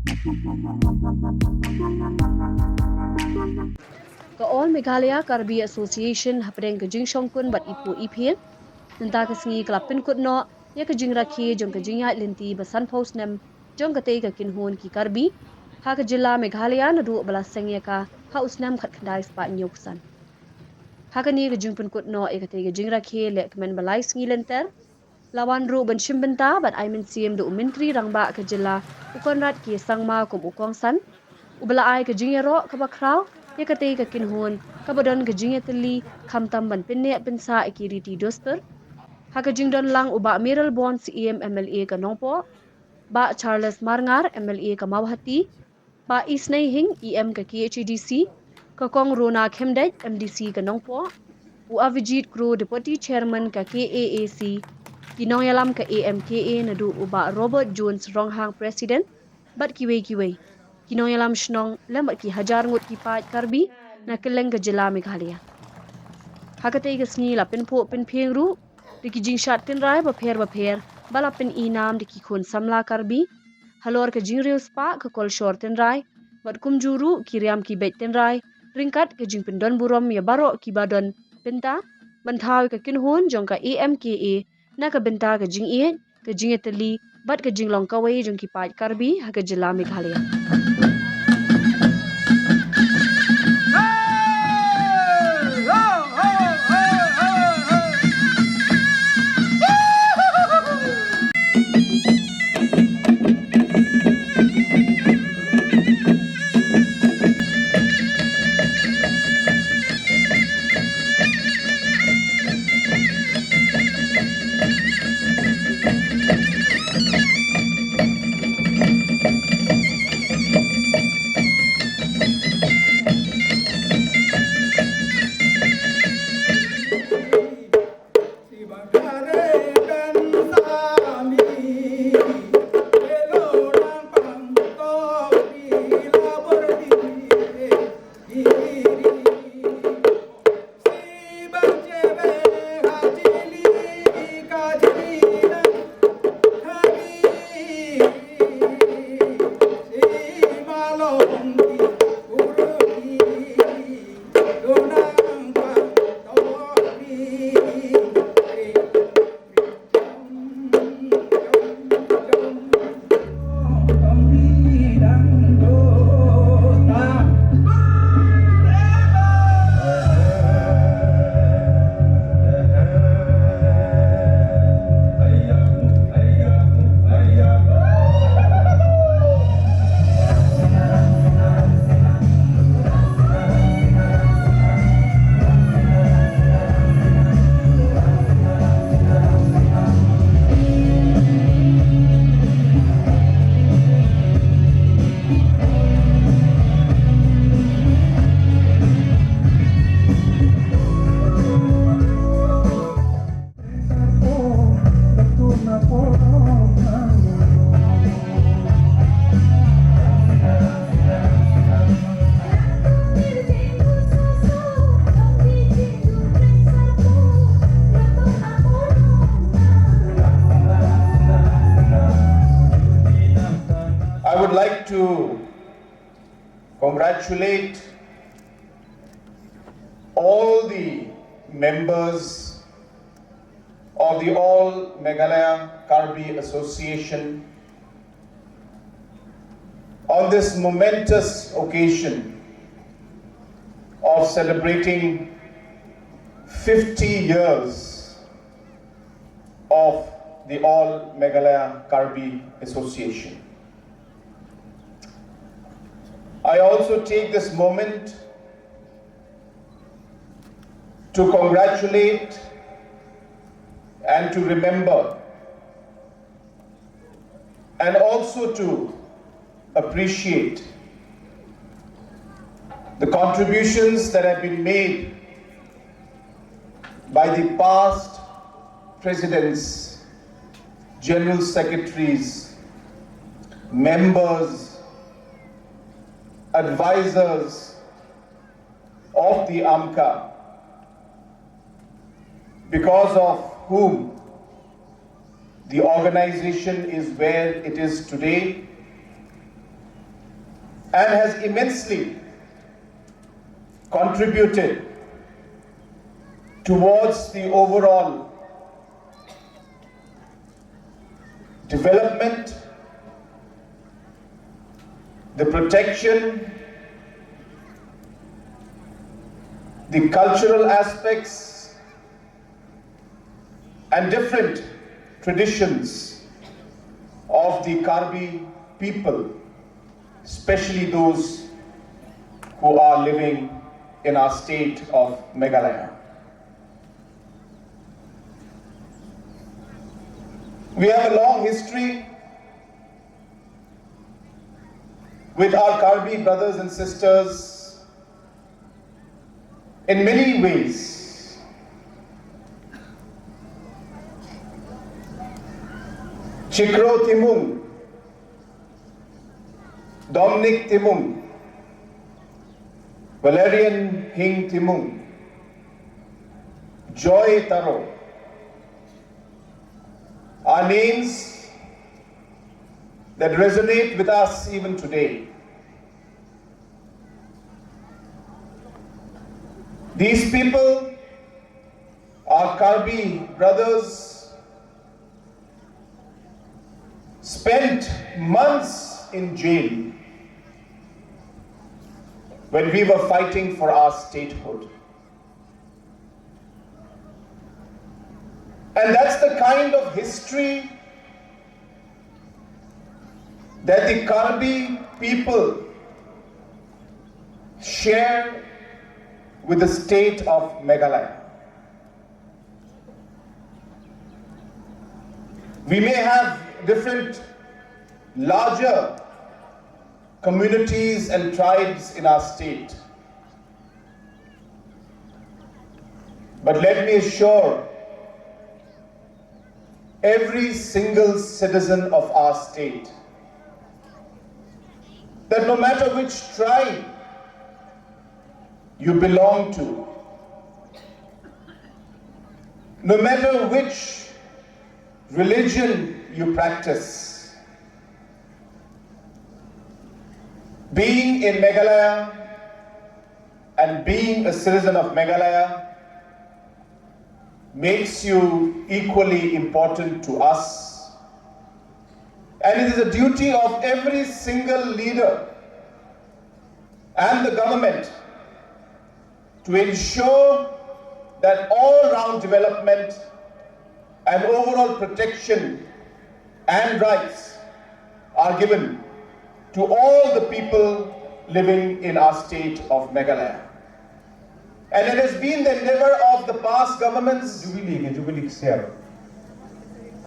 Ka all Meghalaya Karbi Association Hapdeng ka Jingshongkun bat ipu ipil nanta ka sngi klap Pynkut Noh Ïaka Jingrakhe jong ka jingyat linti basan pau Snem jong ka tei ka kinhon ki Karbi ha ka jilla Meghalaya na du bala sengya ka ha Snem khat khandai spa nyoksan ha ka ni ka jing Pynkut Noh Ïaka tei ka Jingrakhe le kmen balai sngi lenter lawan ru ban shimbenta bat ai min siem du Myntri Rangbah ka jilla ukonrat ki sangma kum ukong san ubala ai ka Ïaroh ka bakraw Ïaka tei ka kinhon ka badon ka jingyatli khamtam ban pinne pinsa ikiriti doster ha ka jingdon lang uba miral bon CM MLA ka nongpo ba Charles Marngar MLA ka Mawhati ba Isnei Hing EM ka KHUDC ka kong Rona Khemdej MDC ka nongpo u Avijit Kro Deputy Chairman ka KAAC kinongyalam ka AMKA na du uba Robert Jones Ronghang President bat kiwe kinongyalam shnong lembat ki hajar ngut ki pat Karbi na keleng ka jila Meghalaya hakatei ka sngi la pinpo pinpheng ru diki jingshat tinrai ba pher bala pin inam diki khon samla Karbi halor ka jingreu spa ka kol shor tinrai bat kumjuru kiriam ki bet tinrai ringkat ka jingpin don burom ya baro ki badon pinta banthaw ka kinhon jong ka AMKA na ka benta ka jingie ka jingetali bat ka jinglong kawai jong ki pat Karbi ha ka jila Meghalaya I would like to congratulate all the members of the All Meghalaya Karbi Association on this momentous occasion of celebrating 50 years of the All Meghalaya Karbi Association. I also take this moment to congratulate and to remember and also to appreciate the contributions that have been made by the past presidents, general secretaries, members, advisors of the Amka, because of whom the organization is where it is today, and has immensely contributed towards the overall development, the protection, the cultural aspects, and different traditions of the Karbi people, especially those who are living in our state of Meghalaya. We have a long history with our Karbi brothers and sisters in many ways. Chikro Timung, Dominic Timung, Valerian Hing Timung, Joy Taro are names that resonate with us even today. These people, our Karbi brothers, spent months in jail when we were fighting for our statehood. And that's the kind of history that the Karbi people share with the state of Meghalaya. We may have different larger communities and tribes in our state, but let me assure every single citizen of our state that no matter which tribe you belong to, no matter which religion you practice, being in Meghalaya and being a citizen of Meghalaya makes you equally important to us. And it is a duty of every single leader and the government to ensure that all-round development and overall protection and rights are given to all the people living in our state of Meghalaya. And it has been the endeavor of the past governments. Jubilee share.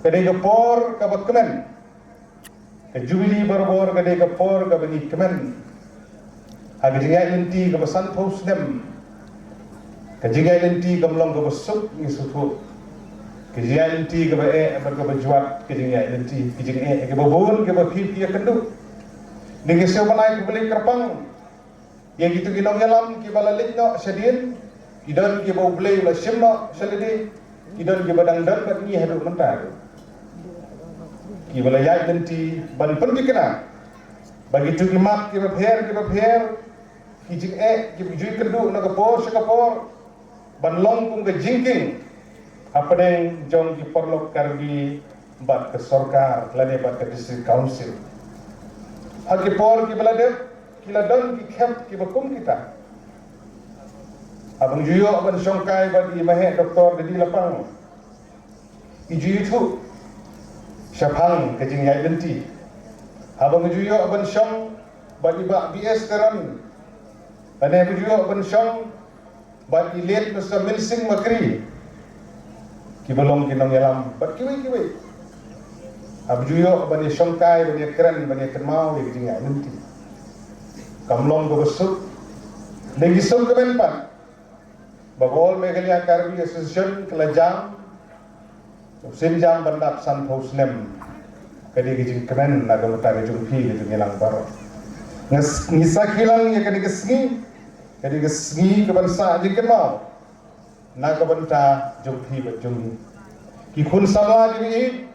Kadega por kabakman. Jubilee barbor kadega por kabani kaman. Agriya inti kabasan po Snem. Kajiga inti kamlong kabasuk ni sutu. Kajiga inti kabae berkabajuat kajiga inti kajiga kababon kabapi yakandu. Dengan sebanai kubeli kerpang. Yang itu ginong yalam kibalalik no sedien, idan kibau beli ulah simno seledi, idan kibadang dan batni hadu mentar. Kibalayai nanti ban penting kena. Bagi tu kimat kibapher, kijing kibujui kendu nakapor sekapor, ban long pun ke jingking. Hapdeng jong kiporlok karbi bat ke sorkar, lade bat ke district council. Hakipor kibaladep. Kila don ki kep ki bakum kita. Abang juyo abang songkai bagi mahe doktor dedi lapang. Ijuyu tu syapang ke jingai lenti. Abang juyo abang song bagi bak BS teran. Ane juyo abang song bagi let masa milsing makri. Ki belong kinong yalam bat kiwi. Abang juyo abang songkai bagi keren bagi kenmau di jingai lenti. Kamlong ko besuk, legisong kemenpan, bagol Meghalaya Karbi Association kelajang, senjang bandap san po Snem, kadi gijing kemen nagamutari jungpi gitu ngilang baro. Ngisa kilang ya kadi kesngi kebansa jingken mau, nagabanta jungpi bajungi. Kikun sama dibi,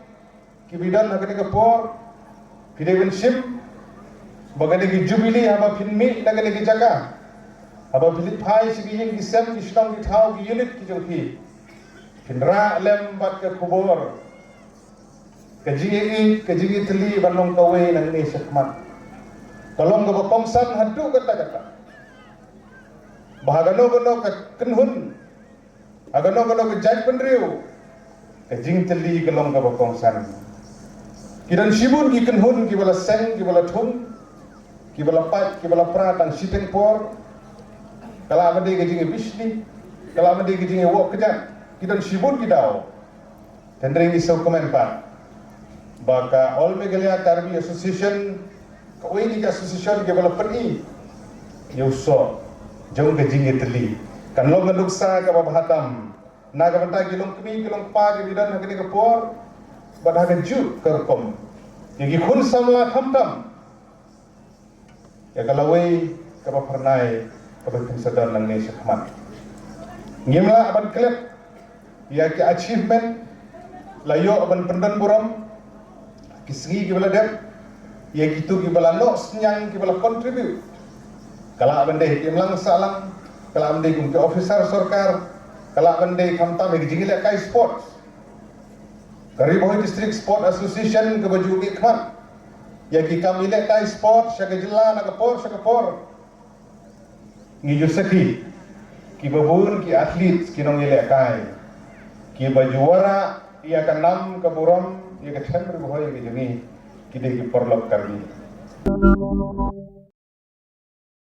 kibidan kadi kapor, kidewen sim. bagani ki jubili haba pinmi nagani ki jaga haba pilit phai sigi hing ki sem ki shnong ki thau ki unit ki jongki pinra lem bat ke khubor kajingi teli banong kawe nang ni sekmat kalong ka bapongsan hadu kata bahagano gano ka kenhun agano gano ka jaj penriu kajing teli kalong ka bapongsan kidan shibun ki kenhun ki bala seng ki bala thung ki bala pat ki bala pra tang siteng por kala amade kajingi bisni kala amade kajingi wok kejat kidan shibun ki dau tendring iso komenpa baka All Meghalaya Karbi Association kawai ni association ke bala peni yuso jong ke jingi teli kan long nuksa ka bahatam naga banta gilong kemi gilong pa ke bidan hakini ke por badha ke ju kerkom yagi khun samla khamtam ya kalawai ka ba pernai ka ba sadar nang ne sakmat ngimla aban klep ya ke achievement layo aban pendan buram kisgi ki bala dep ya gitu ki bala no senyang ki bala contribute kala bende ki mlang salang kala bende ki officer sarkar kala bende khamta me jingile kai sports Kariboh District Sport Association ke baju ki khan ya ki kamile kai sport sya jilla na kapor ngi jusaki ki babun ki atlet ki nong ile kai ki bajuara ia kanam ke buram ia ke temper boy ke jengi kide ki porlok karbi